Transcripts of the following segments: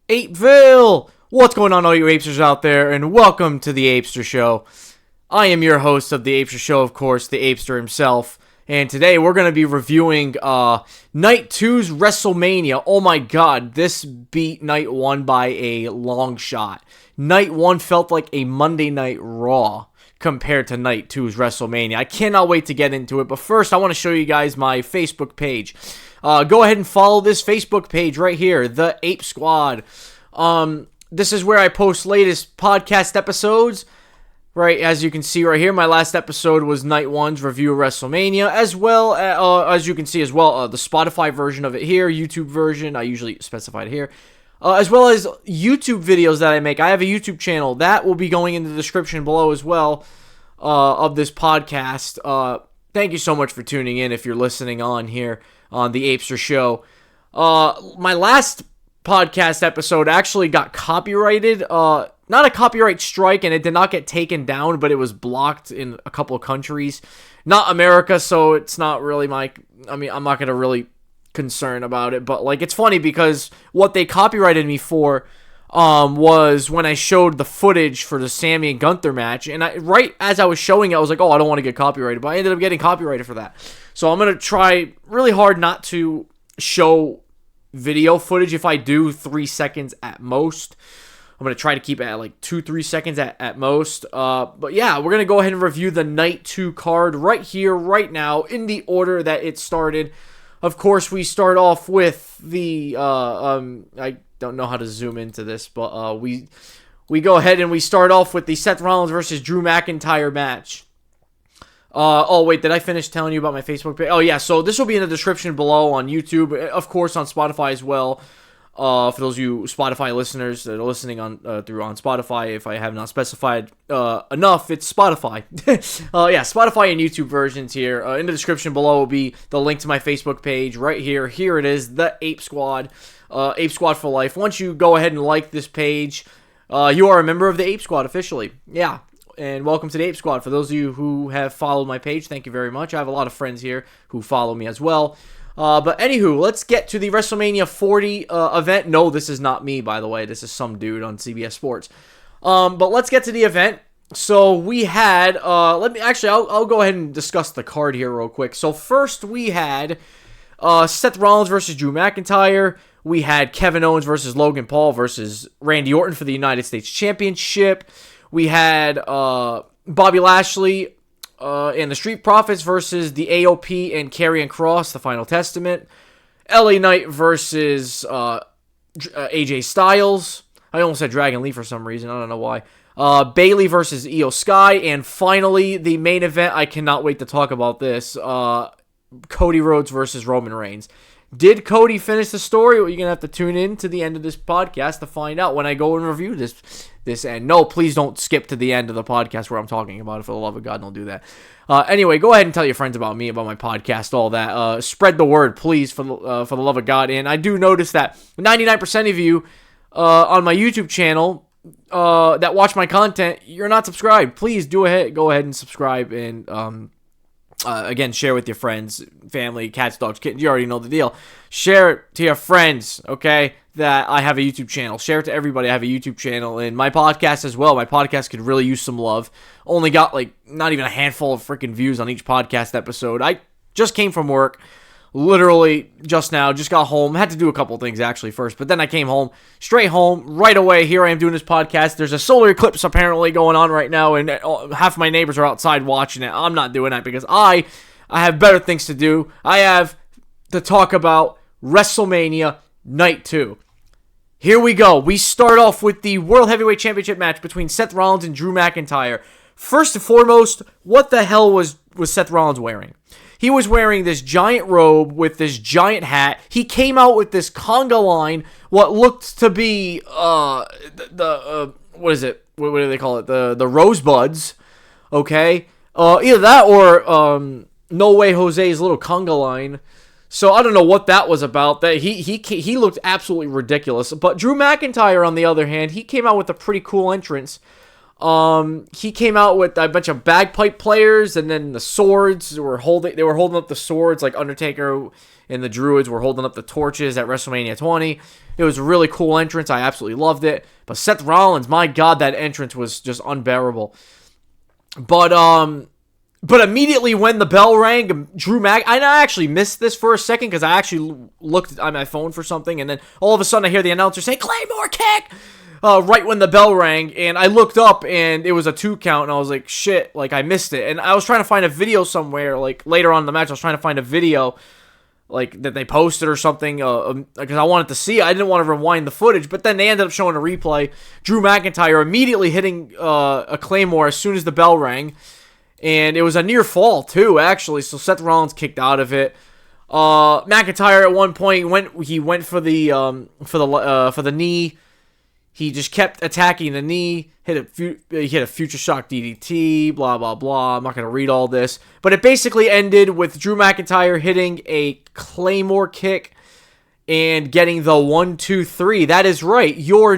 Apeville! What's going on, all you Apesters out there, and welcome to the Apester Show. I am your host of the Apester Show, of course, the Apester himself, and today we're going to be reviewing Night 2's WrestleMania. Oh my god, this beat Night 1 by a long shot. Night 1 felt like a Monday Night Raw compared to Night 2's WrestleMania. I cannot wait to get into it, but first I want to show you guys my Facebook page. Go ahead and follow this Facebook page right here, The Ape Squad. This is where I post latest podcast episodes. Right, as you can see right here, my last episode was Night 1's review of WrestleMania, as well as you can see as well, the Spotify version of it here, YouTube version, I usually specify it here, as well as YouTube videos that I make. I have a YouTube channel that will be going in the description below as well of this podcast. Thank you so much for tuning in if you're listening on here on the Apester Show. My last podcast episode actually got copyrighted, not a copyright strike, and it did not get taken down, but it was blocked in a couple of countries. Not America, so it's not really I'm not going to really concern about it, but like, it's funny because what they copyrighted me for was when I showed the footage for the Sammy and Gunther match, and right as I was showing it, I was like, oh, I don't want to get copyrighted, but I ended up getting copyrighted for that. So I'm going to try really hard not to show video footage. If I do, 3 seconds at most. I'm going to try to keep it at like 2-3 seconds at most. But yeah, we're going to go ahead and review the Night 2 card right here, right now, in the order that it started. Of course, we start off with the, I don't know how to zoom into this, but we go ahead and we start off with the Seth Rollins versus Drew McIntyre match. Oh, wait, did I finish telling you about my Facebook page? Oh, yeah, so this will be in the description below on YouTube, of course, on Spotify as well. For those of you Spotify listeners that are listening on Spotify, if I have not specified enough, it's Spotify. Yeah, Spotify and YouTube versions here. In the description below will be the link to my Facebook page right here. Here it is, the Ape Squad, Ape Squad for life. Once you go ahead and like this page, you are a member of the Ape Squad officially. Yeah. And welcome to the Ape Squad. For those of you who have followed my page, thank you very much. I have a lot of friends here who follow me as well. But anywho, let's get to the WrestleMania 40 event. No, this is not me, by the way. This is some dude on CBS Sports. But let's get to the event. So we had, I'll go ahead and discuss the card here real quick. So first we had Seth Rollins versus Drew McIntyre. We had Kevin Owens versus Logan Paul versus Randy Orton for the United States Championship. We had Bobby Lashley and the Street Profits versus the AOP and Karrion Kross, the Final Testament. LA Knight versus AJ Styles. I almost said Dragon Lee for some reason. I don't know why. Bayley versus Io Sky. And finally, the main event. I cannot wait to talk about this. Cody Rhodes versus Roman Reigns. Did Cody finish the story? Well, you're going to have to tune in to the end of this podcast to find out when I go and review this end. No, please don't skip to the end of the podcast where I'm talking about it. For the love of God, don't do that. Anyway, go ahead and tell your friends about me, about my podcast, all that. Spread the word, please, for the love of God. And I do notice that 99% of you on my YouTube channel that watch my content, you're not subscribed. Please go ahead and subscribe and again, share with your friends, family, cats, dogs, kittens. You already know the deal. Share it to your friends, okay, that I have a YouTube channel. Share it to everybody. I have a YouTube channel and my podcast as well. My podcast could really use some love. Only got like not even a handful of freaking views on each podcast episode. I just came from work. Literally just now, just got home. Had to do a couple things actually first, but then I came home, straight home, right away. Here I am doing this podcast. There's a solar eclipse apparently going on right now, and half my neighbors are outside watching it. I'm not doing that because I have better things to do. I have to talk about WrestleMania Night 2. Here we go. We start off with the World Heavyweight Championship match between Seth Rollins and Drew McIntyre. First and foremost, what the hell was Seth Rollins wearing? He was wearing this giant robe with this giant hat. He came out with this conga line, what looked to be what is it? What do they call it? The rosebuds. Okay, either that or No Way Jose's little conga line. So I don't know what that was about. That he looked absolutely ridiculous. But Drew McIntyre, on the other hand, he came out with a pretty cool entrance. He came out with a bunch of bagpipe players, and then the swords they were holding up the swords, like Undertaker and the Druids were holding up the torches at WrestleMania 20. It was a really cool entrance. I absolutely loved it. But Seth Rollins, my God, that entrance was just unbearable. But immediately when the bell rang, I actually missed this for a second because I actually looked on my phone for something, and then all of a sudden I hear the announcer say, "Claymore kick!" Right when the bell rang, and I looked up, and it was a 2 count, and I was like, shit, like, I missed it. And I was trying to find a video somewhere, like, later on in the match, I was trying to find a video, like, that they posted or something, because I wanted to see it. I didn't want to rewind the footage, but then they ended up showing a replay. Drew McIntyre immediately hitting a Claymore as soon as the bell rang, and it was a near fall, too, actually, so Seth Rollins kicked out of it. McIntyre at one point went for the knee. He just kept attacking the knee, he hit a Future Shock DDT, blah, blah, blah. I'm not going to read all this. But it basically ended with Drew McIntyre hitting a Claymore kick and getting the 1-2-3. That is right. Your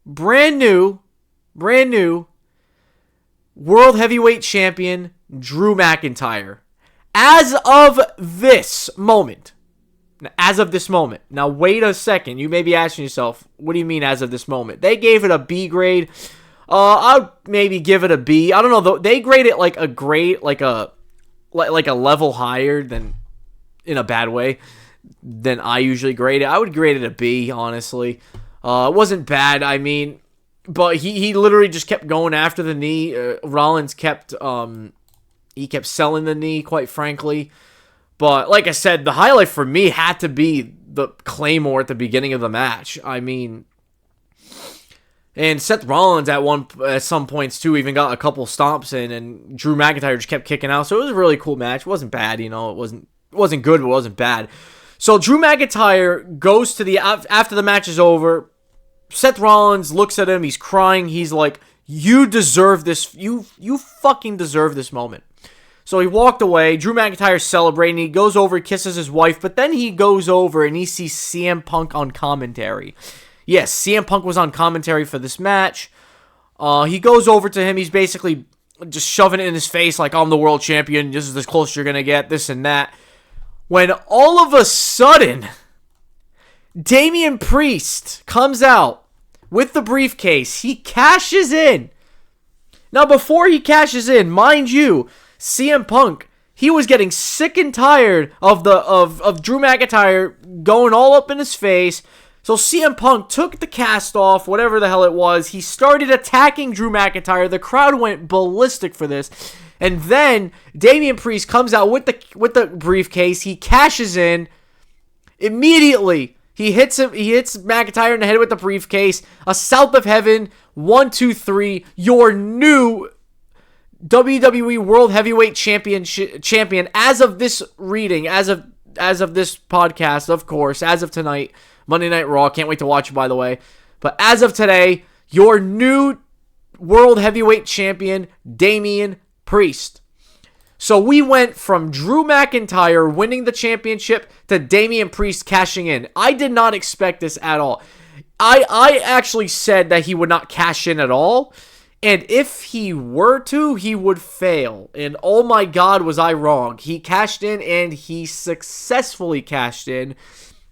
brand new World Heavyweight Champion, Drew McIntyre. As of this moment. Now, wait a second. You may be asking yourself, what do you mean as of this moment? They gave it a B grade. I'll maybe give it a B. I don't know. They grade it like a grade, like a level higher than, in a bad way, than I usually grade it. I would grade it a B, honestly. It wasn't bad. I mean, but he literally just kept going after the knee. Rollins kept selling the knee, quite frankly. But, like I said, the highlight for me had to be the Claymore at the beginning of the match. I mean, and Seth Rollins at some points, too, even got a couple stomps in, and Drew McIntyre just kept kicking out. So it was a really cool match. It wasn't bad, It wasn't good, but it wasn't bad. So Drew McIntyre goes to after the match is over, Seth Rollins looks at him. He's crying. He's like, you deserve this. You fucking deserve this moment. So he walked away. Drew McIntyre's celebrating. He goes over, kisses his wife, but then he goes over and he sees CM Punk on commentary. Yes, CM Punk was on commentary for this match. He goes over to him. He's basically just shoving it in his face like, I'm the world champion. This is as close as you're going to get, this and that. When all of a sudden, Damian Priest comes out with the briefcase. He cashes in. Now, before he cashes in, mind you, CM Punk, he was getting sick and tired of Drew McIntyre going all up in his face. So CM Punk took the cast off, whatever the hell it was. He started attacking Drew McIntyre. The crowd went ballistic for this. And then Damian Priest comes out with the briefcase. He cashes in. Immediately, he hits McIntyre in the head with the briefcase. A South of Heaven, 1-2-3, your new WWE World Heavyweight Champion as of this reading, as of this podcast, of course, as of tonight, Monday Night Raw. Can't wait to watch it, by the way. But as of today, your new World Heavyweight Champion, Damian Priest. So we went from Drew McIntyre winning the championship to Damian Priest cashing in. I did not expect this at all. I actually said that he would not cash in at all. And if he were to, he would fail. And oh my God, was I wrong. He cashed in, and he successfully cashed in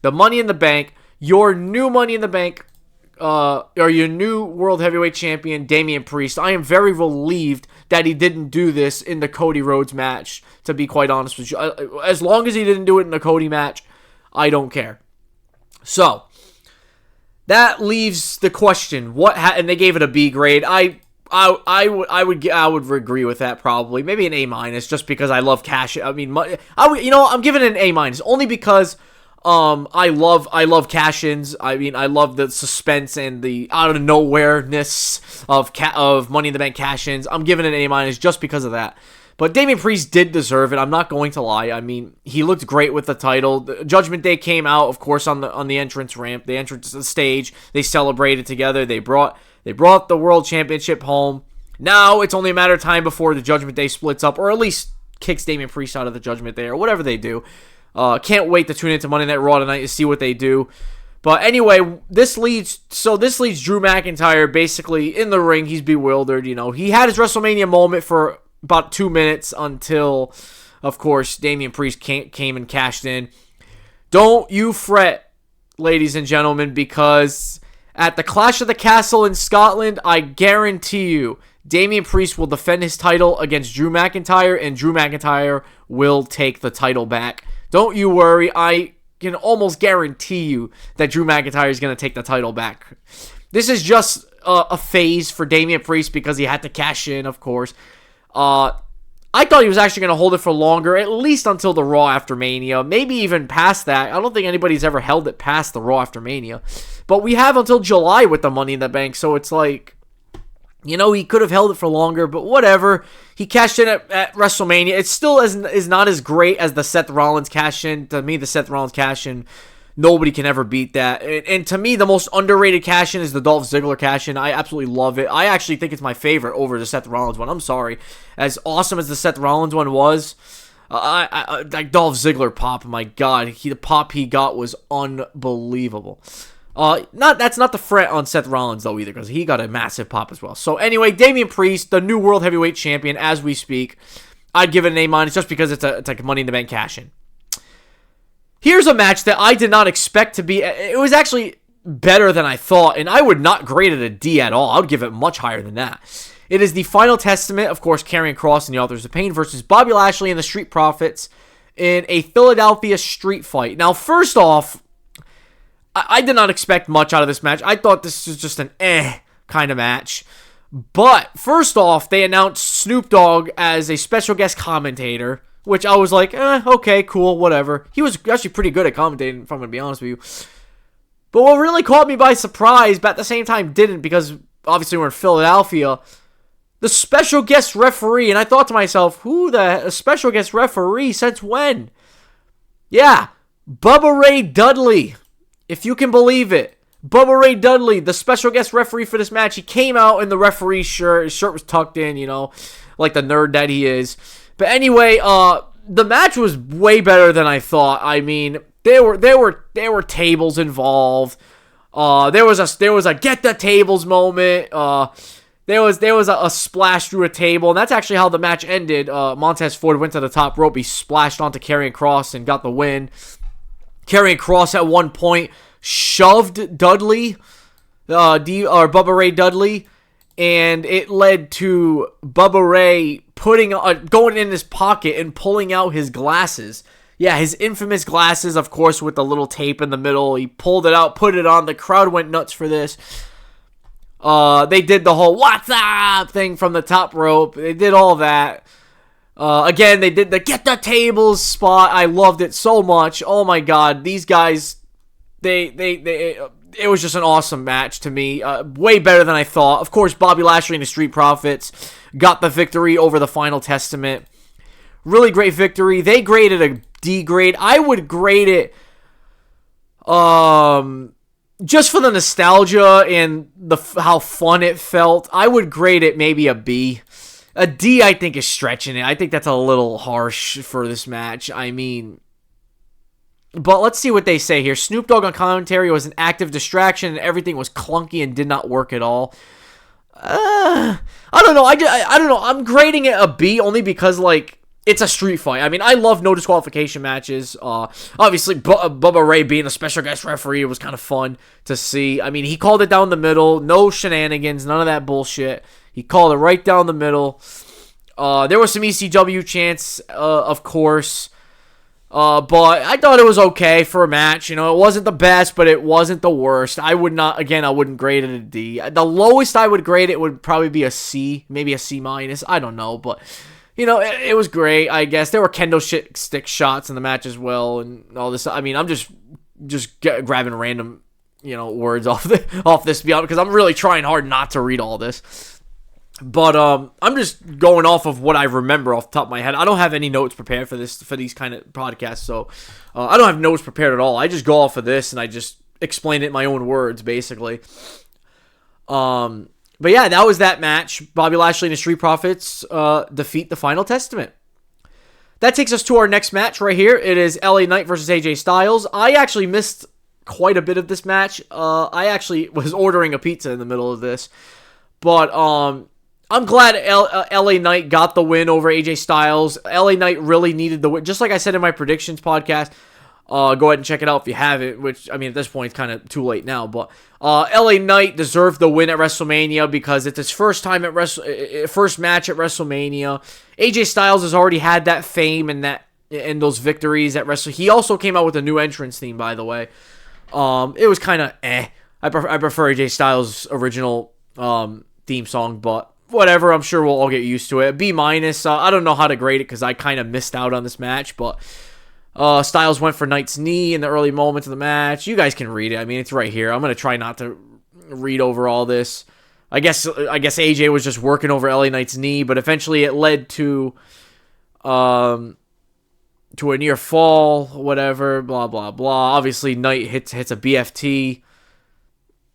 the Money in the Bank, your new Money in the Bank, or your new World Heavyweight Champion, Damian Priest. I am very relieved that he didn't do this in the Cody Rhodes match, to be quite honest with you. As long as he didn't do it in the Cody match, I don't care. So, that leaves the question, and they gave it a B grade. I would agree with that probably. Maybe an A-, just because I love cash. I mean, I'm giving it an A- only because I love cash-ins. I mean, I love the suspense and the out of nowhere-ness of Money in the Bank cash-ins. I'm giving it an A- just because of that. But Damian Priest did deserve it. I'm not going to lie. I mean, he looked great with the title. The Judgment Day came out, of course, on the entrance ramp, the entrance to the stage. They celebrated together. They brought the World Championship home. Now it's only a matter of time before the Judgment Day splits up, or at least kicks Damian Priest out of the Judgment Day, or whatever they do. Can't wait to tune into Monday Night Raw tonight to see what they do. But anyway, this leads Drew McIntyre basically in the ring. He's bewildered. He had his WrestleMania moment for about 2 minutes until, of course, Damian Priest came and cashed in. Don't you fret, ladies and gentlemen, because at the Clash of the Castle in Scotland, I guarantee you, Damian Priest will defend his title against Drew McIntyre, and Drew McIntyre will take the title back. Don't you worry. I can almost guarantee you that Drew McIntyre is going to take the title back. This is just a phase for Damian Priest because he had to cash in, of course. I thought he was actually going to hold it for longer, at least until the Raw after Mania, maybe even past that. I don't think anybody's ever held it past the Raw after Mania. But we have until July with the Money in the Bank, so it's like, he could have held it for longer, but whatever. He cashed in at WrestleMania. It still is not as great as the Seth Rollins cash in. To me, the Seth Rollins cash in, nobody can ever beat that. And to me, the most underrated cash in is the Dolph Ziggler cash in. I absolutely love it. I actually think it's my favorite over the Seth Rollins one. I'm sorry. As awesome as the Seth Rollins one was, like Dolph Ziggler pop, my God, the pop he got was unbelievable. That's not the fret on Seth Rollins, though, either, because he got a massive pop as well. So, anyway, Damian Priest, the new World Heavyweight Champion, as we speak. I'd give it an A- just because it's like a Money in the Bank cash-in. Here's a match that I did not expect to be... It was actually better than I thought, and I would not grade it a D at all. I would give it much higher than that. It is the Final Testament, of course, Karrion Kross and the Authors of Pain versus Bobby Lashley and the Street Profits in a Philadelphia street fight. Now, first off, I did not expect much out of this match. I thought this was just an kind of match. But, first off, they announced Snoop Dogg as a special guest commentator, which I was like, okay, cool, whatever. He was actually pretty good at commentating, if I'm going to be honest with you. But what really caught me by surprise, but at the same time didn't, because obviously we're in Philadelphia, the special guest referee, and I thought to myself, a special guest referee since when? Yeah, Bubba Ray Dudley. If you can believe it. Bubba Ray Dudley, the special guest referee for this match. He came out in the referee shirt. His shirt was tucked in, like the nerd that he is. But anyway, the match was way better than I thought. I mean, there were tables involved. There was a get the tables moment. There was a splash through a table, and that's actually how the match ended. Montez Ford went to the top rope. He splashed onto Karrion Kross and got the win. Karrion Kross at one point shoved Dudley, or Bubba Ray Dudley, and it led to Bubba Ray going in his pocket and pulling out his glasses. Yeah, his infamous glasses, of course, with the little tape in the middle. He pulled it out, put it on. The crowd went nuts for this. They did the whole "what's up" thing from the top rope. They did all that. Again, they did the get the tables spot. I loved it so much. Oh my God, these guys, it was just an awesome match to me. Way better than I thought. Of course, Bobby Lashley and the Street Profits got the victory over the Final Testament. Really great victory. They graded a D grade. I would grade it, just for the nostalgia and how fun it felt. I would grade it maybe a B. A D, I think, is stretching it. I think that's a little harsh for this match. I mean, but let's see what they say here. Snoop Dogg on commentary was an active distraction, and everything was clunky and did not work at all. I don't know. I don't know. I'm grading it a B only because, like, it's a street fight. I mean, I love no disqualification matches. Obviously, Bubba Ray being a special guest referee was kind of fun to see. I mean, he called it down the middle. No shenanigans. None of that bullshit. He called it right down the middle. There was some ECW chants, of course. But I thought it was okay for a match. It wasn't the best, but it wasn't the worst. I wouldn't grade it a D. The lowest I would grade it would probably be a C, maybe a C minus. I don't know, but it was great, I guess. There were kendo stick shots in the match as well, and all this. I mean, I'm just grabbing random, words off this, because I'm really trying hard not to read all this. But I'm just going off of what I remember off the top of my head. I don't have any notes prepared for these kind of podcasts, so I don't have notes prepared at all. I just go off of this and I just explain it in my own words, basically. But yeah, that was that match. Bobby Lashley and the Street Profits defeat the Final Testament. That takes us to our next match right here. It is LA Knight versus AJ Styles. I actually missed quite a bit of this match. I actually was ordering a pizza in the middle of this. But I'm glad LA Knight got the win over AJ Styles. LA Knight really needed the win. Just like I said in my predictions podcast. Go ahead and check it out if you haven't, which, I mean, at this point, it's kind of too late now. But LA Knight deserved the win at WrestleMania because it's his first time first match at WrestleMania. AJ Styles has already had that fame and those victories at WrestleMania. He also came out with a new entrance theme, by the way. It was kind of I prefer AJ Styles' original theme song, but whatever. I'm sure we'll all get used to it. B-. I don't know how to grade it because I kind of missed out on this match, but Styles went for Knight's knee in the early moments of the match. You guys can read it. I mean, it's right here. I'm going to try not to read over all this. I guess AJ was just working over LA Knight's knee, but eventually it led to a near fall, whatever, blah, blah, blah. Obviously, Knight hits a BFT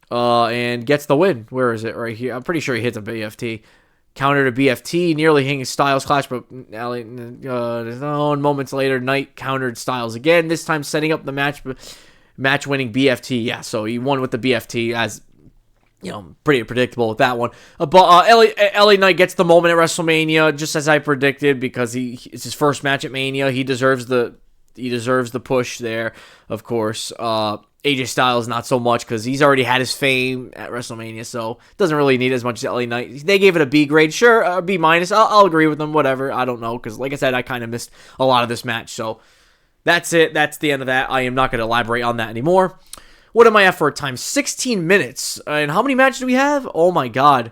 and gets the win. Where is it? Right here. I'm pretty sure he hits a BFT. Counter to BFT, nearly hitting Styles clash, but moments later, Knight countered Styles again, this time setting up the match-winning BFT. Yeah, so he won with the BFT, as, pretty predictable with that one. But LA Knight gets the moment at WrestleMania, just as I predicted, because it's his first match at Mania. He deserves the push there, of course. AJ Styles, not so much, because he's already had his fame at WrestleMania, so doesn't really need as much as LA Knight. They gave it a B grade, sure, B-. I'll agree with them, whatever. I don't know, because like I said, I kind of missed a lot of this match, so that's it. That's the end of that. I am not going to elaborate on that anymore. What am I at for a time? 16 minutes. And how many matches do we have? Oh my god.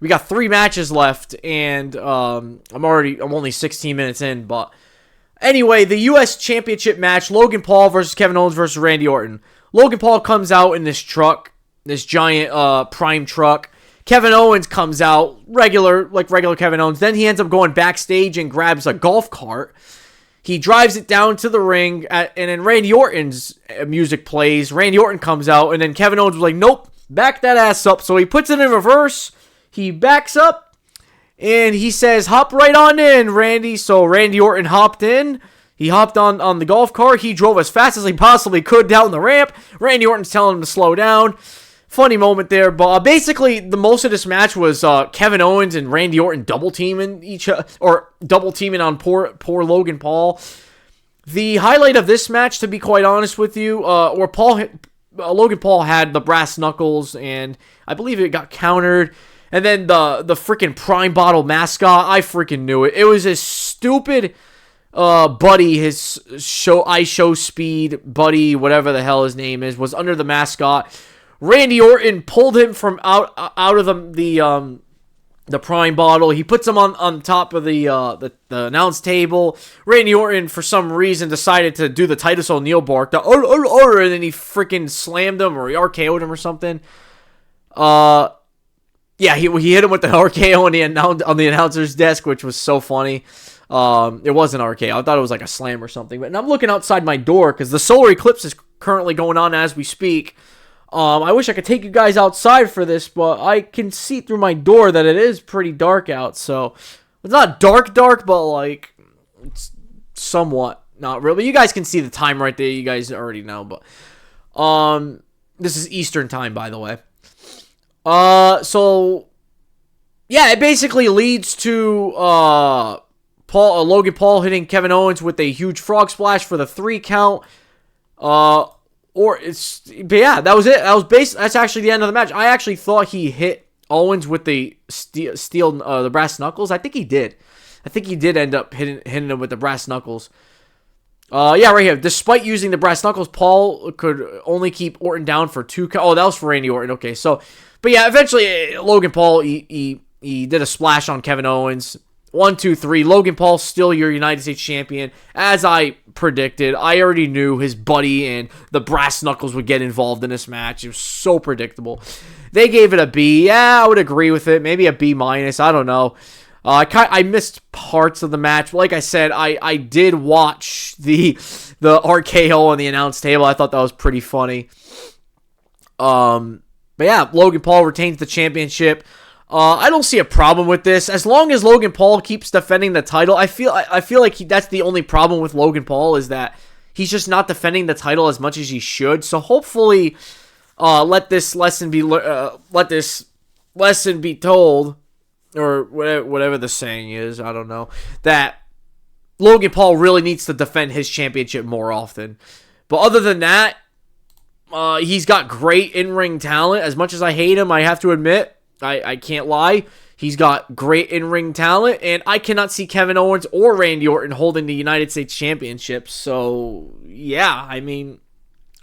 We got 3 matches left, and I'm only 16 minutes in, but anyway, the U.S. Championship match, Logan Paul versus Kevin Owens versus Randy Orton. Logan Paul comes out in this truck, this giant prime truck. Kevin Owens comes out, regular Kevin Owens. Then he ends up going backstage and grabs a golf cart. He drives it down to the ring, and then Randy Orton's music plays. Randy Orton comes out, and then Kevin Owens was like, nope, back that ass up. So he puts it in reverse. He backs up. And he says, hop right on in, Randy. So Randy Orton hopped in. He hopped on the golf cart. He drove as fast as he possibly could down the ramp. Randy Orton's telling him to slow down. Funny moment there. But basically, the most of this match was Kevin Owens and Randy Orton double teaming on poor Logan Paul. The highlight of this match, to be quite honest with you, Logan Paul had the brass knuckles, and I believe it got countered. And then the freaking Prime Bottle mascot, I freaking knew it. It was his stupid buddy, his show speed buddy, whatever the hell his name is, was under the mascot. Randy Orton pulled him from out of the Prime Bottle. He puts him on top of the announce table. Randy Orton, for some reason, decided to do the Titus O'Neil bark, and then he freaking slammed him, or he RKO'd him or something. Yeah, he hit him with the RKO on the announcer's desk, which was so funny. It wasn't RKO. I thought it was like a slam or something. But I'm looking outside my door because the solar eclipse is currently going on as we speak. I wish I could take you guys outside for this, but I can see through my door that it is pretty dark out. So it's not dark, but like it's somewhat not real. But you guys can see the time right there. You guys already know. But this is Eastern time, by the way. So yeah, it basically leads to Logan Paul hitting Kevin Owens with a huge frog splash for the 3 count. But yeah, that was it. That's actually the end of the match. I actually thought he hit Owens with the the brass knuckles. I think he did. I think he did end up hitting him with the brass knuckles. Yeah, right here. Despite using the brass knuckles, Paul could only keep Orton down for 2 count. Oh, that was for Randy Orton. Okay, so, but yeah, eventually Logan Paul he did a splash on Kevin Owens. 1, 2, 3. Logan Paul still your United States champion. As I predicted, I already knew his buddy and the brass knuckles would get involved in this match. It was so predictable. They gave it a B. Yeah, I would agree with it. Maybe a B-. I don't know. I missed parts of the match. Like I said, I did watch the RKO on the announce table. I thought that was pretty funny. But yeah, Logan Paul retains the championship. I don't see a problem with this. As long as Logan Paul keeps defending the title, I feel like that's the only problem with Logan Paul is that he's just not defending the title as much as he should. So hopefully, let this lesson be told, or whatever the saying is. I don't know, that Logan Paul really needs to defend his championship more often. But other than that, he's got great in-ring talent. As much as I hate him, I have to admit, I can't lie. He's got great in-ring talent, and I cannot see Kevin Owens or Randy Orton holding the United States Championship. So, yeah, I mean,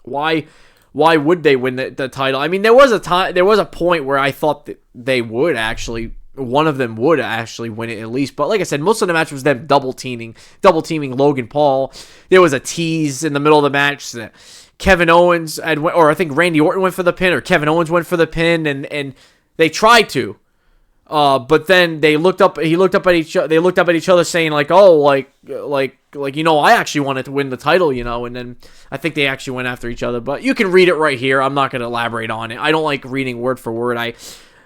why would they win the title? I mean, there was a point where I thought that one of them would actually win it at least. But like I said, most of the match was them double teaming Logan Paul. There was a tease in the middle of the match that Kevin Owens or I think Randy Orton went for the pin, or Kevin Owens went for the pin, and they tried to. But then they looked up at each other saying like, oh, like I actually wanted to win the title, and then I think they actually went after each other. But you can read it right here. I'm not going to elaborate on it. I don't like reading word for word.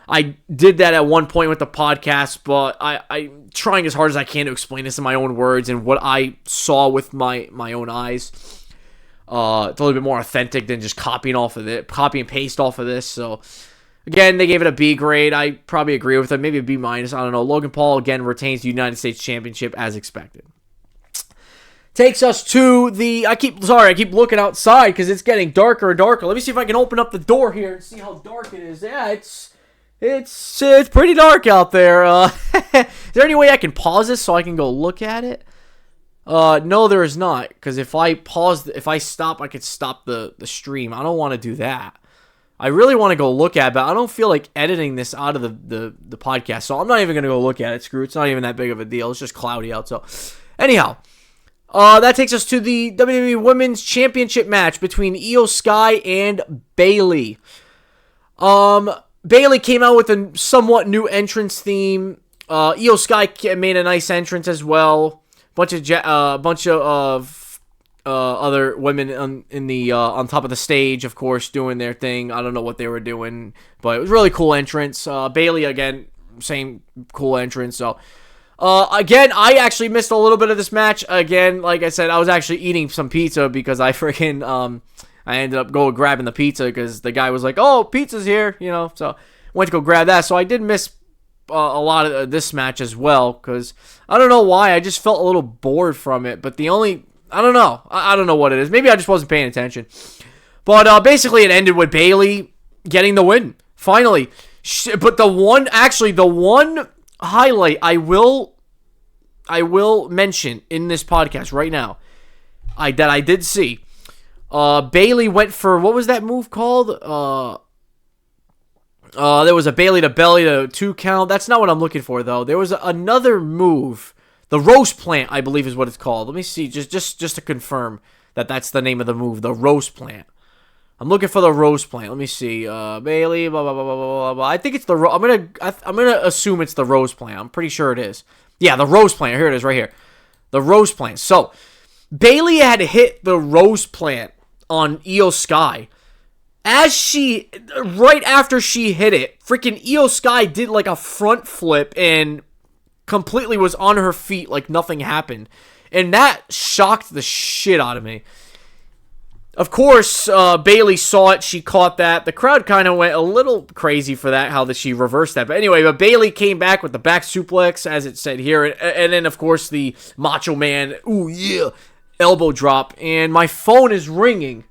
I did that at one point with the podcast, but I'm trying as hard as I can to explain this in my own words and what I saw with my own eyes. It's a little bit more authentic than just copy and paste off of this. So again, they gave it a B grade. I probably agree with it. Maybe a B minus. I don't know. Logan Paul again retains the United States Championship as expected. Takes us to the. I keep looking outside because it's getting darker and darker. Let me see if I can open up the door here and see how dark it is. Yeah, it's pretty dark out there. Is there any way I can pause this so I can go look at it? No, there is not. Because if I stop, I could stop the stream. I don't want to do that. I really want to go look at it, but I don't feel like editing this out of the podcast, so I'm not even going to go look at it. Screw it. It's not even that big of a deal. It's just cloudy out. So, anyhow, that takes us to the WWE Women's Championship match between Io Sky and Bayley. Bayley came out with a somewhat new entrance theme. Io Sky made a nice entrance as well. Bunch of other women on top of the stage, of course, doing their thing. I don't know what they were doing, but it was a really cool entrance. Bayley again, same cool entrance. So again, I actually missed a little bit of this match. Again, like I said, I was actually eating some pizza because I ended up grabbing the pizza because the guy was like, "Oh, pizza's here," So went to go grab that. So I did miss a lot of this match as well because I don't know why. I just felt a little bored from it. But I don't know. I don't know what it is. Maybe I just wasn't paying attention. But basically, it ended with Bayley getting the win finally. But the one highlight I will mention in this podcast right now, that I did see. Bayley went for, what was that move called? There was a Bayley to belly to 2 count. That's not what I'm looking for, though. There was another move. The roast plant, I believe, is what it's called. Let me see, just to confirm that that's the name of the move. The roast plant. I'm looking for the roast plant. Let me see. Bayley, blah blah blah blah blah blah. I think it's the. I'm gonna assume it's the roast plant. I'm pretty sure it is. Yeah, the roast plant. Here it is, right here. The roast plant. So Bayley had hit the roast plant on Io Sky. Right after she hit it, freaking Io Sky did like a front flip and completely was on her feet like nothing happened. And that shocked the shit out of me. Of course, Bayley saw it. She caught that. The crowd kind of went a little crazy for that, how that she reversed that. But anyway, Bayley came back with the back suplex, as it said here. And then, of course, the Macho Man, ooh, yeah, elbow drop. And my phone is ringing.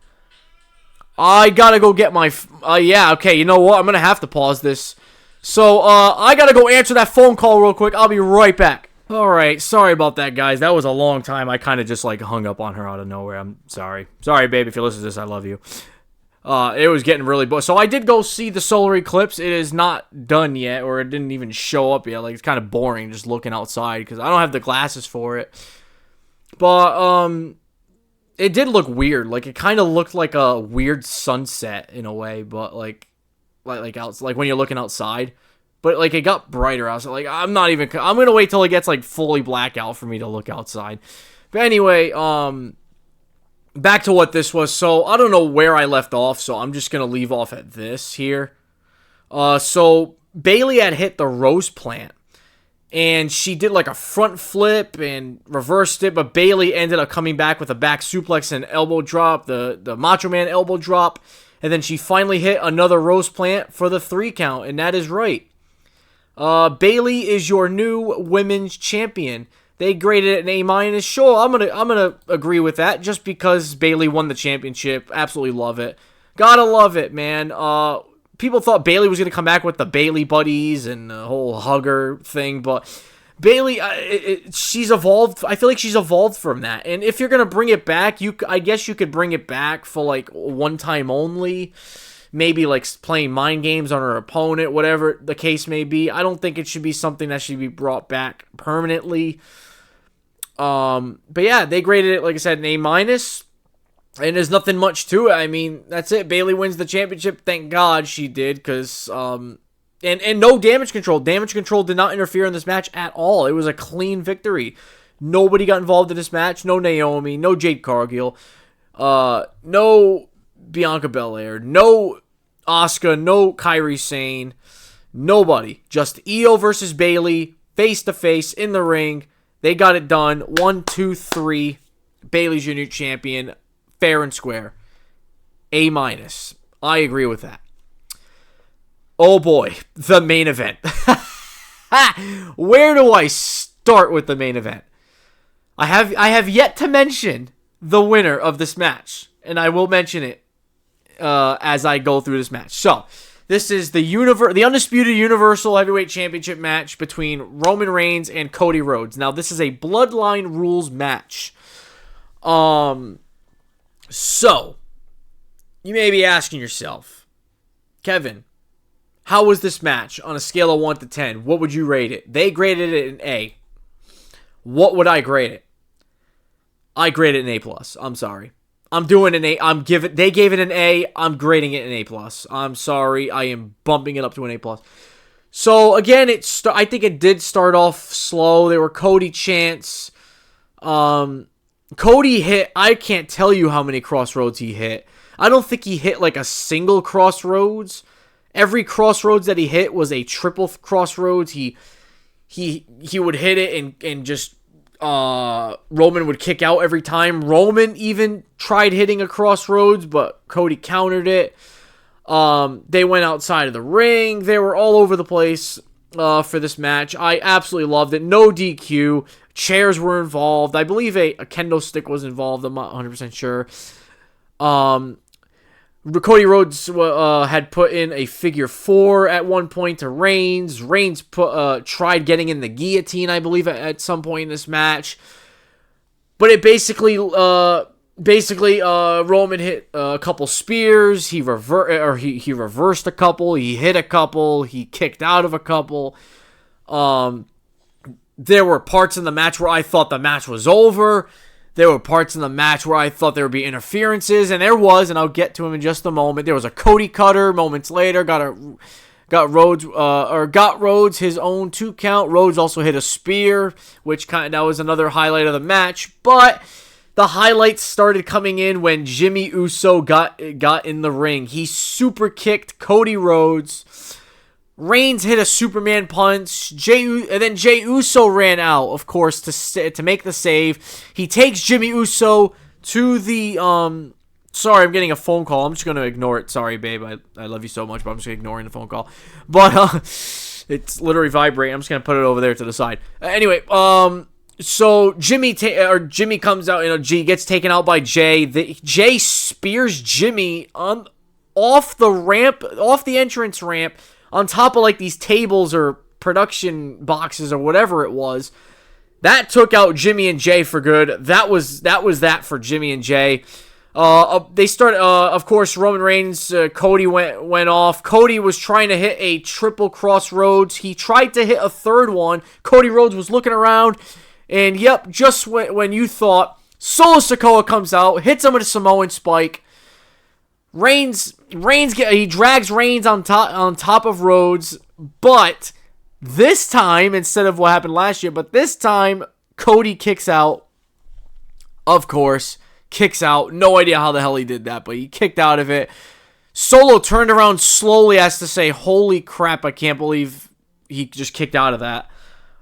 I gotta go get my... yeah, okay, you know what? I'm gonna have to pause this. So, I gotta go answer that phone call real quick. I'll be right back. Alright, sorry about that, guys. That was a long time. I kind of just, hung up on her out of nowhere. I'm sorry. Sorry, babe, if you listen to this, I love you. It was getting really... So, I did go see the solar eclipse. It is not done yet, or it didn't even show up yet. It's kind of boring just looking outside, because I don't have the glasses for it. But, it did look weird. It kind of looked like a weird sunset in a way, but like when you're looking outside. But it got brighter. I was like, I'm gonna wait till it gets fully blackout for me to look outside. But anyway, back to what this was. So I don't know where I left off, so I'm just gonna leave off at this here. So Bayley had hit the roast plant. and she did like a front flip and reversed it, but Bayley ended up coming back with a back suplex and elbow drop, the Macho Man elbow drop, and then she finally hit another Rose Plant for the 3 count, and that is right. Bayley is your new women's champion. They graded it an A-. Sure, I'm gonna agree with that, just because Bayley won the championship. Absolutely love it. Gotta love it, man. People thought Bayley was gonna come back with the Bayley buddies and the whole hugger thing, but Bayley, she's evolved. I feel like she's evolved from that. And if you're gonna bring it back, I guess you could bring it back for like one time only. Maybe like playing mind games on her opponent, whatever the case may be. I don't think it should be something that should be brought back permanently. But yeah, they graded it, like I said, an A-. And there's nothing much to it. I mean, that's it. Bayley wins the championship. Thank God she did, because and no damage control. Damage control did not interfere in this match at all. It was a clean victory. Nobody got involved in this match. No Naomi, no Jade Cargill, no Bianca Belair, no Asuka, no Kairi Sane, nobody. Just Io versus Bayley, face to face in the ring. They got it done. 1, 2, 3. Bayley's your new champion. Fair and square. A-. I agree with that. Oh boy, the main event. Where do I start with the main event? I have yet to mention the winner of this match, and I will mention it as I go through this match. So, this is the Undisputed Universal Heavyweight Championship match between Roman Reigns and Cody Rhodes. Now, this is a Bloodline Rules match. So, you may be asking yourself, Kevin, how was this match on a scale of 1 to 10? What would you rate it? They graded it an A. What would I grade it? I graded an A+. I'm sorry. I'm doing an A. They gave it an A. I'm grading it an A+. I'm sorry. I am bumping it up to an A+. So again, I think it did start off slow. There were Cody chants. Cody hit, I can't tell you how many crossroads he hit. I don't think he hit like a single crossroads. Every crossroads that he hit was a triple crossroads. He would hit it and just Roman would kick out every time. Roman even tried hitting a crossroads, but Cody countered it. They went outside of the ring. They were all over the place for this match. I absolutely loved it. No DQ. Chairs were involved. I believe a kendo stick was involved. I'm not 100% sure. Cody Rhodes had put in a figure 4 at one point to Reigns. Reigns tried getting in the guillotine, I believe, at some point in this match. But it basically, Roman hit a couple spears. He reversed a couple. He hit a couple. He kicked out of a couple. There were parts in the match where I thought the match was over. There were parts in the match where I thought there would be interferences, and there was, and I'll get to him in just a moment. There was a Cody cutter moments later, got Rhodes his own 2 count. Rhodes also hit a spear, which that was another highlight of the match. But the highlights started coming in when Jimmy Uso got in the ring. He super kicked Cody Rhodes. Reigns hit a Superman punch, and then Jey Uso ran out, of course, to make the save. He takes Jimmy Uso to the, sorry, I'm getting a phone call. I'm just going to ignore it. Sorry, babe, I love you so much, but I'm just ignoring the phone call. But, it's literally vibrating. I'm just going to put it over there to the side. Anyway, so Jimmy comes out, G gets taken out by Jey. Jey spears Jimmy off the entrance ramp, on top of like these tables or production boxes or whatever it was. That took out Jimmy and Jey for good. That was that for Jimmy and Jey. They started, of course, Roman Reigns, Cody went off. Cody was trying to hit a triple crossroads. He tried to hit a third one. Cody Rhodes was looking around, and yep, just when you thought, Solo Sikoa comes out, hits him with a Samoan spike. He drags Reigns on top of Rhodes, but this time, instead of what happened last year, but this time, Cody kicks out, of course, no idea how the hell he did that, but he kicked out of it. Solo turned around slowly as to say, holy crap, I can't believe he just kicked out of that.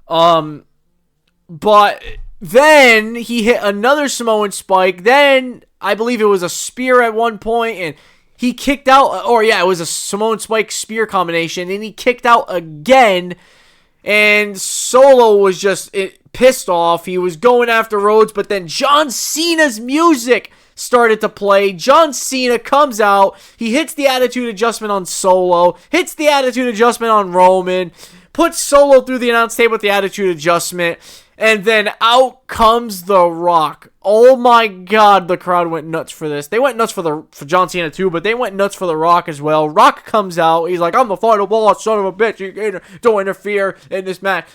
But then he hit another Samoan spike. Then I believe it was a spear at one point, and he kicked out. Or yeah, it was a Samoan spike spear combination, and he kicked out again. And Solo was just pissed off. He was going after Rhodes, but then John Cena's music started to play. John Cena comes out. He hits the attitude adjustment on Solo, hits the attitude adjustment on Roman, puts Solo through the announce table with the attitude adjustment, and then out comes The Rock. Oh my God, the crowd went nuts for this. They went nuts for John Cena too, but they went nuts for The Rock as well. Rock comes out. He's like, I'm the final boss, son of a bitch. You don't interfere in this match.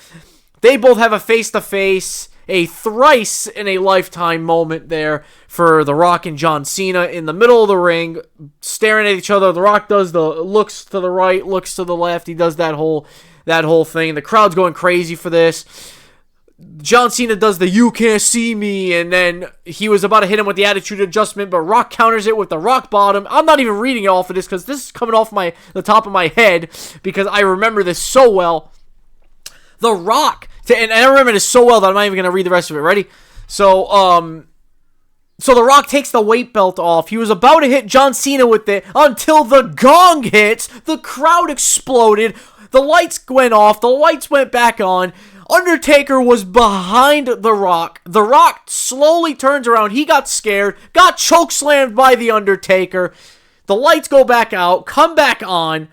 They both have a face-to-face, a thrice in a lifetime moment there for The Rock and John Cena in the middle of the ring, staring at each other. The Rock does the looks to the right, looks to the left. He does that whole thing. The crowd's going crazy for this. John Cena does the "you can't see me," and then he was about to hit him with the attitude adjustment, but Rock counters it with the rock bottom. I'm not even reading it off of this because this is coming off the top of my head because I remember this so well. The Rock, and I remember this so well that I'm not even going to read the rest of it. Ready? So The Rock takes the weight belt off. He was about to hit John Cena with it until the gong hits. The crowd exploded. The lights went off. The lights went back on. Undertaker was behind The Rock. The Rock slowly turns around. He got scared. Got chokeslammed by The Undertaker. The lights go back out. Come back on.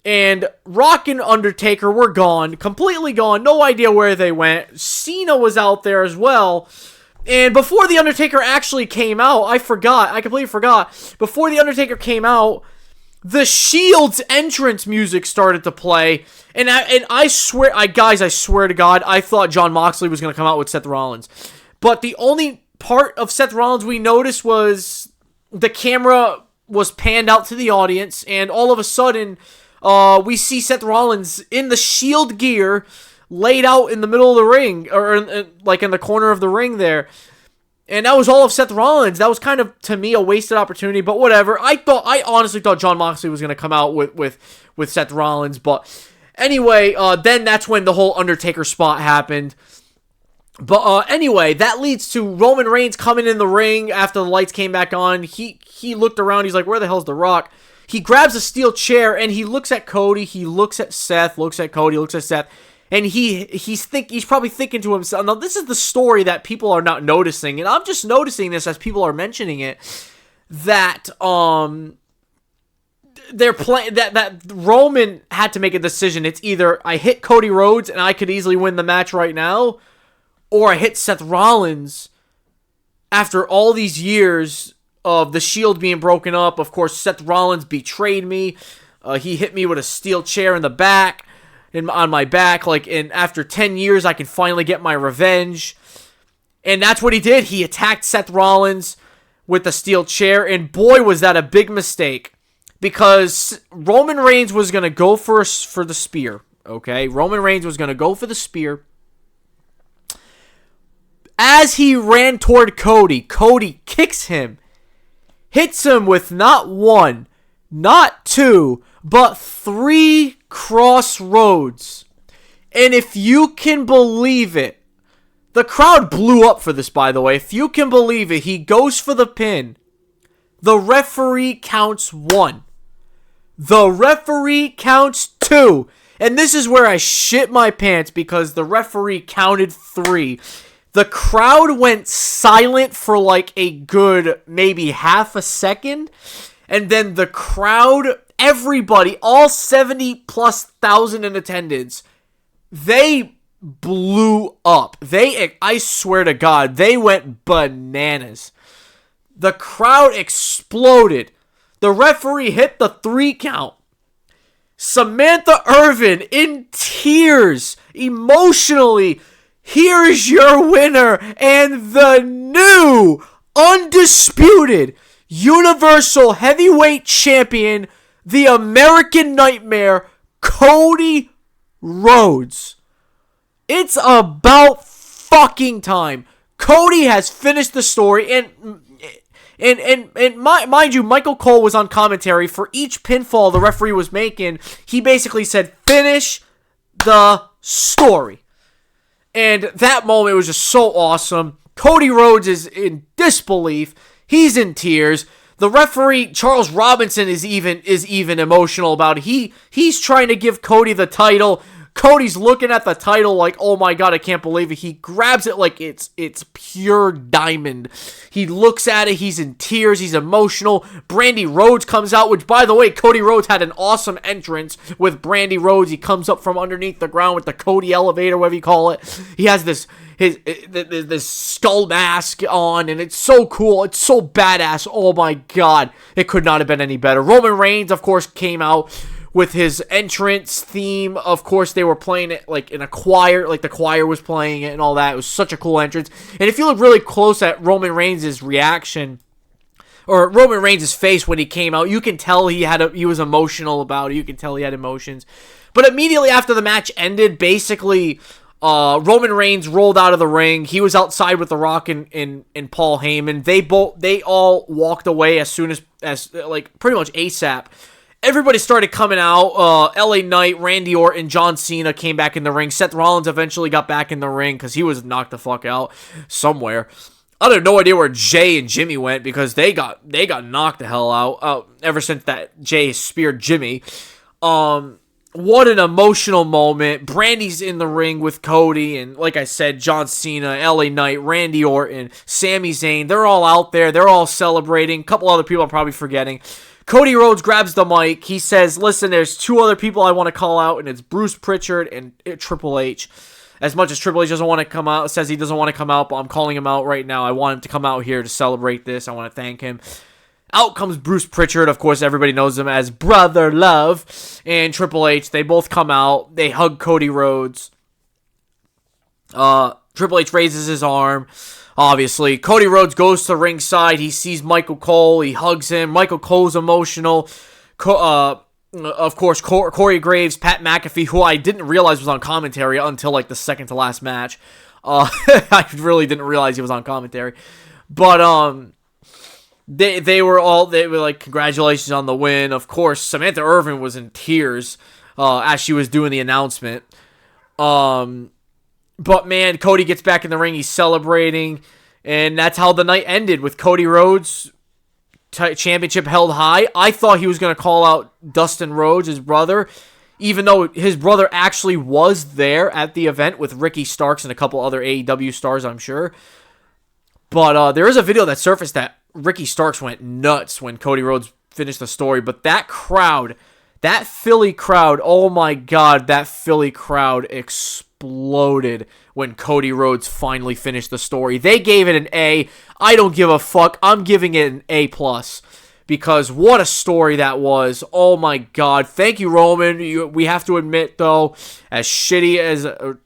And Rock and Undertaker were gone. Completely gone. No idea where they went. Cena was out there as well. And before The Undertaker actually came out, I completely forgot. Before The Undertaker came out, the Shield's entrance music started to play. And I swear to God, I thought Jon Moxley was going to come out with Seth Rollins. But the only part of Seth Rollins we noticed was the camera was panned out to the audience. And all of a sudden, we see Seth Rollins in the Shield gear laid out in the middle of the ring. Or in the corner of the ring there. And that was all of Seth Rollins. That was kind of, to me, a wasted opportunity, but whatever. I honestly thought Jon Moxley was going to come out with Seth Rollins, but anyway, then that's when the whole Undertaker spot happened. But anyway, that leads to Roman Reigns coming in the ring after the lights came back on. He looked around. He's like, where the hell's The Rock? He grabs a steel chair, and he looks at Cody. He looks at Seth, looks at Cody, looks at Seth. And he's probably thinking to himself, now this is the story that people are not noticing, and I'm just noticing this as people are mentioning it, that they're playing that Roman had to make a decision. It's either I hit Cody Rhodes and I could easily win the match right now, or I hit Seth Rollins after all these years of the Shield being broken up. Of course, Seth Rollins betrayed me. He hit me with a steel chair in the back. On my back, and after 10 years, I can finally get my revenge. And that's what he did. He attacked Seth Rollins with the steel chair, and boy, was that a big mistake. Because Roman Reigns was going to go for the spear, okay? Roman Reigns was going to go for the spear. As he ran toward Cody, Cody kicks him, hits him with not one, not two, but 3 crossroads. And if you can believe it, the crowd blew up for this, by the way. If you can believe it, he goes for the pin. The referee counts 1. The referee counts 2. And this is where I shit my pants because the referee counted 3. The crowd went silent for like a good maybe half a second. And then the crowd, everybody, all 70+ thousand in attendance, they blew up. I swear to God, they went bananas. The crowd exploded. The referee hit the 3 count. Samantha Irvin, in tears, emotionally, here's your winner and the new, undisputed Universal Heavyweight Champion, the American Nightmare, Cody Rhodes. It's about fucking time. Cody has finished the story, and mind you, Michael Cole was on commentary for each pinfall the referee was making. He basically said, finish the story. And that moment was just so awesome. Cody Rhodes is in disbelief. He's in tears. The referee, Charles Robinson, is even emotional about it. He's trying to give Cody the title. Cody's looking at the title like, oh my god, I can't believe it. He grabs it like it's pure diamond. He looks at it. He's in tears. He's emotional. Brandy Rhodes comes out, which, by the way, Cody Rhodes had an awesome entrance with Brandy Rhodes. He comes up from underneath the ground with the Cody elevator, whatever you call it. He has this skull mask on, and it's so cool. It's so badass. Oh my god. It could not have been any better. Roman Reigns, of course, came out with his entrance theme. Of course, they were playing it like in a choir, like the choir was playing it and all that. It was such a cool entrance. And if you look really close at Roman Reigns' reaction, or Roman Reigns' face when he came out, you can tell he was emotional about it. You can tell he had emotions. But immediately after the match ended, basically, Roman Reigns rolled out of the ring. He was outside with The Rock and Paul Heyman. They all walked away as soon as like pretty much ASAP. Everybody started coming out. LA Knight, Randy Orton, John Cena came back in the ring. Seth Rollins eventually got back in the ring because he was knocked the fuck out somewhere. I have no idea where Jay and Jimmy went because they got knocked the hell out ever since that Jay speared Jimmy. What an emotional moment. Brandy's in the ring with Cody, and like I said, John Cena, LA Knight, Randy Orton, Sami Zayn. They're all out there. They're all celebrating. A couple other people I'm probably forgetting. Cody Rhodes grabs the mic. He says, listen, there's two other people I want to call out, and it's Bruce Pritchard and Triple H. As much as Triple H doesn't want to come out, says he doesn't want to come out, but I'm calling him out right now. I want him to come out here to celebrate this. I want to thank him. Out comes Bruce Pritchard. Of course, everybody knows him as Brother Love. And Triple H. They both come out. They hug Cody Rhodes. Triple H raises his arm. Obviously, Cody Rhodes goes to ringside. He sees Michael Cole. He hugs him. Michael Cole's emotional. Of course, Corey Graves, Pat McAfee, who I didn't realize was on commentary until like the second to last match. I really didn't realize he was on commentary. But they were like, congratulations on the win. Of course, Samantha Irvin was in tears as she was doing the announcement. But man, Cody gets back in the ring. He's celebrating. And that's how the night ended, with Cody Rhodes' championship held high. I thought he was going to call out Dustin Rhodes, his brother, even though his brother actually was there at the event with Ricky Starks and a couple other AEW stars, I'm sure. But there is a video that surfaced that Ricky Starks went nuts when Cody Rhodes finished the story. But that crowd, that Philly crowd, oh my god, that Philly crowd exploded when Cody Rhodes finally finished the story. They gave it an A. I don't give a fuck. I'm giving it an A+. Because what a story that was. Oh my god. Thank you, Roman. We have to admit, though, as shitty as a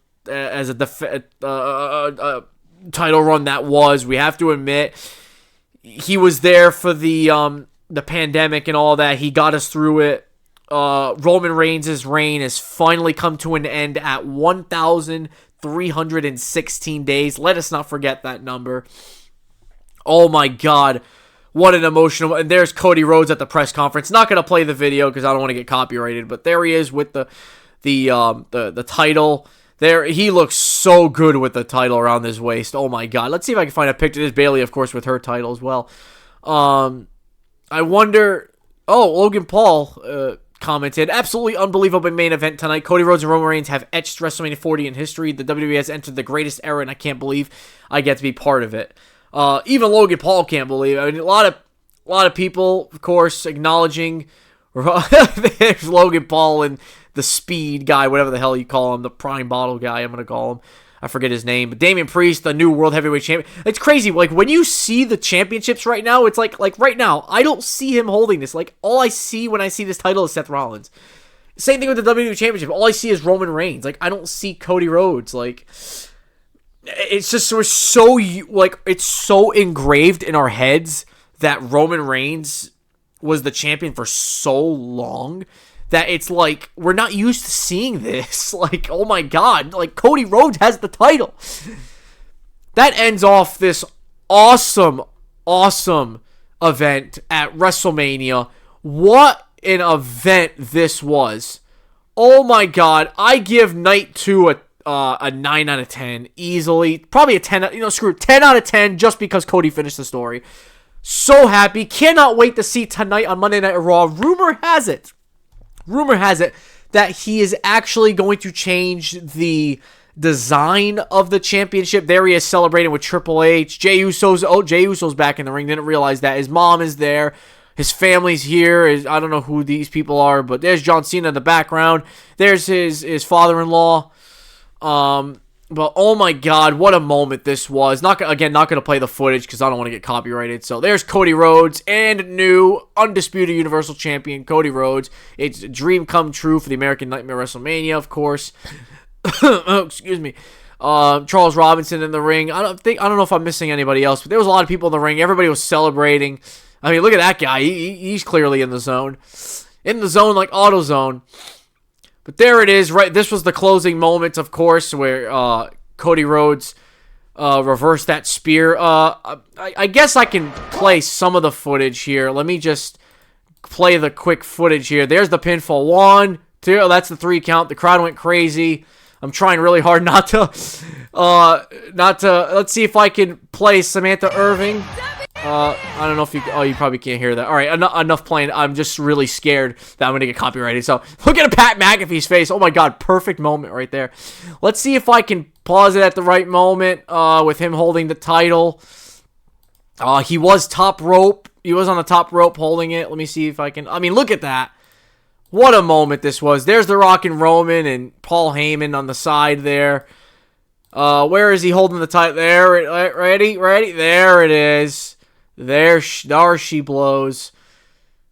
title run that was, we have to admit, he was there for the pandemic and all that. He got us through it. Roman Reigns' reign has finally come to an end at 1,316 days. Let us not forget that number. Oh my god. What an emotional... And there's Cody Rhodes at the press conference. Not going to play the video because I don't want to get copyrighted. But there he is with the title. There, he looks so good with the title around his waist. Oh my god. Let's see if I can find a picture. There's Bayley, of course, with her title as well. I wonder... Oh, Logan Paul commented, absolutely unbelievable main event tonight. Cody Rhodes and Roman Reigns have etched WrestleMania 40 in history. The WWE has entered the greatest era, and I can't believe I get to be part of it. Even Logan Paul can't believe it. I mean, a lot of people, of course, acknowledging there's Logan Paul and the Speed guy, whatever the hell you call him, the Prime Bottle guy, I'm going to call him. I forget his name. But Damian Priest, the new World Heavyweight Champion. It's crazy. Like, when you see the championships right now, it's like right now, I don't see him holding this. Like, all I see when I see this title is Seth Rollins. Same thing with the WWE Championship. All I see is Roman Reigns. Like, I don't see Cody Rhodes. Like, it's just, we're so, like, it's so engraved in our heads that Roman Reigns was the champion for so long that it's like, we're not used to seeing this. Like, oh my god, like, Cody Rhodes has the title. That ends off this awesome event at WrestleMania. What an event this was. Oh my god, I give night 2 a 9 out of 10 easily. Probably a 10, 10 out of 10 just because Cody finished the story. So happy. Cannot wait to see tonight on Monday Night Raw. Rumor has it that he is actually going to change the design of the championship. There he is celebrating with Triple H. Jey Uso's back in the ring. Didn't realize that. His mom is there. His family's here. I don't know who these people are, but there's John Cena in the background. There's his father-in-law. But oh my God, what a moment this was. Not going to play the footage because I don't want to get copyrighted. So there's Cody Rhodes and new undisputed Universal Champion Cody Rhodes. It's a dream come true for the American Nightmare WrestleMania, of course. Oh, excuse me. Charles Robinson in the ring. I don't know if I'm missing anybody else, but there was a lot of people in the ring. Everybody was celebrating. I mean, look at that guy. He's clearly in the zone. In the zone like AutoZone. But there it is, right? This was the closing moment, of course, where Cody Rhodes reversed that spear. I guess I can play some of the footage here. Let me just play the quick footage here. There's the pinfall. 1, 2, that's the 3 count. The crowd went crazy. I'm trying really hard not to. Let's see if I can play Samantha Irving. I don't know if you probably can't hear that. All right, enough playing. I'm just really scared that I'm going to get copyrighted. So look at Pat McAfee's face. Oh my God, perfect moment right there. Let's see if I can pause it at the right moment with him holding the title. He was top rope. He was on the top rope holding it. Let me see if I can. I mean, look at that. What a moment this was. There's The Rock and Roman and Paul Heyman on the side there. Where is he holding the title? There, ready? There it is. There she blows.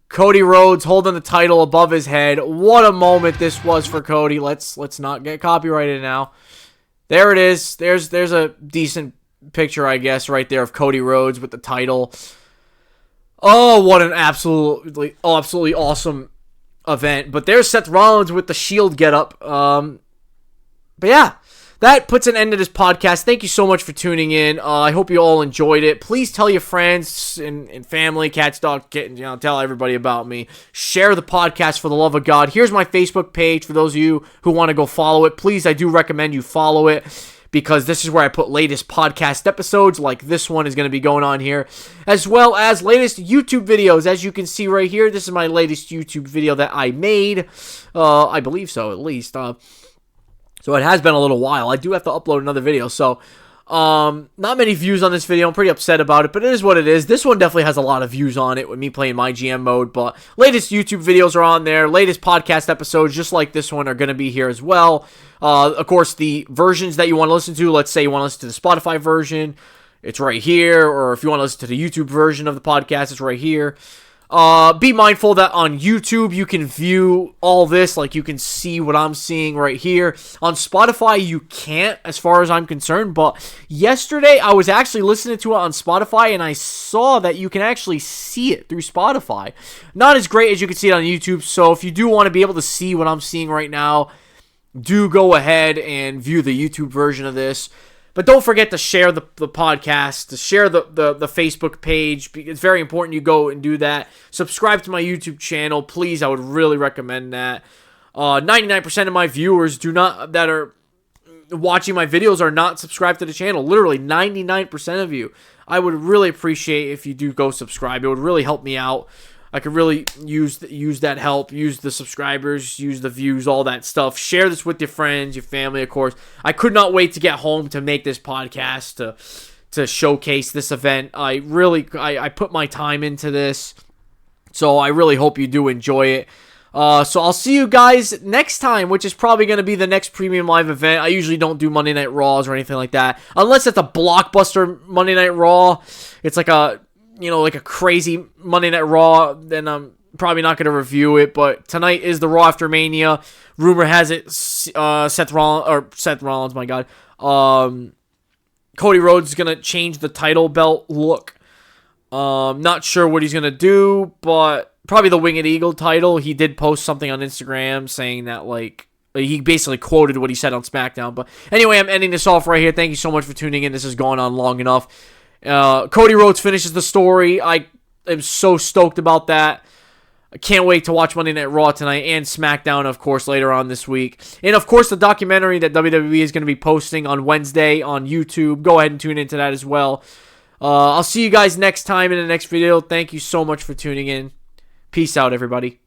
Cody Rhodes holding the title above his head. What a moment this was for Cody. Let's not get copyrighted now. There it is. There's a decent picture, I guess, right there of Cody Rhodes with the title. Oh, what an absolutely awesome event. But there's Seth Rollins with the Shield getup. But yeah. That puts an end to this podcast. Thank you so much for tuning in. I hope you all enjoyed it. Please tell your friends and family, cats, dog, kittens, tell everybody about me. Share the podcast for the love of God. Here's my Facebook page for those of you who want to go follow it. Please, I do recommend you follow it because this is where I put latest podcast episodes like this one is going to be going on here, as well as latest YouTube videos. As you can see right here, this is my latest YouTube video that I made. I believe so, at least. So it has been a little while. I do have to upload another video. So not many views on this video. I'm pretty upset about it, but it is what it is. This one definitely has a lot of views on it with me playing my GM mode. But latest YouTube videos are on there. Latest podcast episodes, just like this one, are going to be here as well. Of course, the versions that you want to listen to, let's say you want to listen to the Spotify version, it's right here. Or if you want to listen to the YouTube version of the podcast, it's right here. Be mindful that on YouTube you can view all this, like you can see what I'm seeing right here. On Spotify you can't, as far as I'm concerned, but yesterday I was actually listening to it on Spotify and I saw that you can actually see it through Spotify. Not as great as you can see it on YouTube, so if you do want to be able to see what I'm seeing right now, do go ahead and view the YouTube version of this. But don't forget to share the podcast, to share the Facebook page. It's very important you go and do that. Subscribe to my YouTube channel, please. I would really recommend that. 99% of my viewers that are watching my videos are not subscribed to the channel. Literally 99% of you. I would really appreciate if you do go subscribe. It would really help me out. I could really use that help, use the subscribers, use the views, all that stuff. Share this with your friends, your family, of course. I could not wait to get home to make this podcast, to showcase this event. I put my time into this, so I really hope you do enjoy it. So I'll see you guys next time, which is probably going to be the next Premium Live event. I usually don't do Monday Night Raws or anything like that, unless it's a blockbuster Monday Night Raw. It's like a crazy Monday Night Raw, then I'm probably not going to review it. But tonight is the Raw after Mania. Rumor has it Seth Rollins, my God. Cody Rhodes is going to change the title belt look. Not sure what he's going to do, but probably the Winged Eagle title. He did post something on Instagram saying that, he basically quoted what he said on SmackDown. But anyway, I'm ending this off right here. Thank you so much for tuning in. This has gone on long enough. Cody Rhodes finishes the story. I am so stoked about that. I can't wait to watch Monday Night Raw tonight and SmackDown, of course, later on this week. And, of course, the documentary that WWE is going to be posting on Wednesday on YouTube. Go ahead and tune into that as well. I'll see you guys next time in the next video. Thank you so much for tuning in. Peace out, everybody.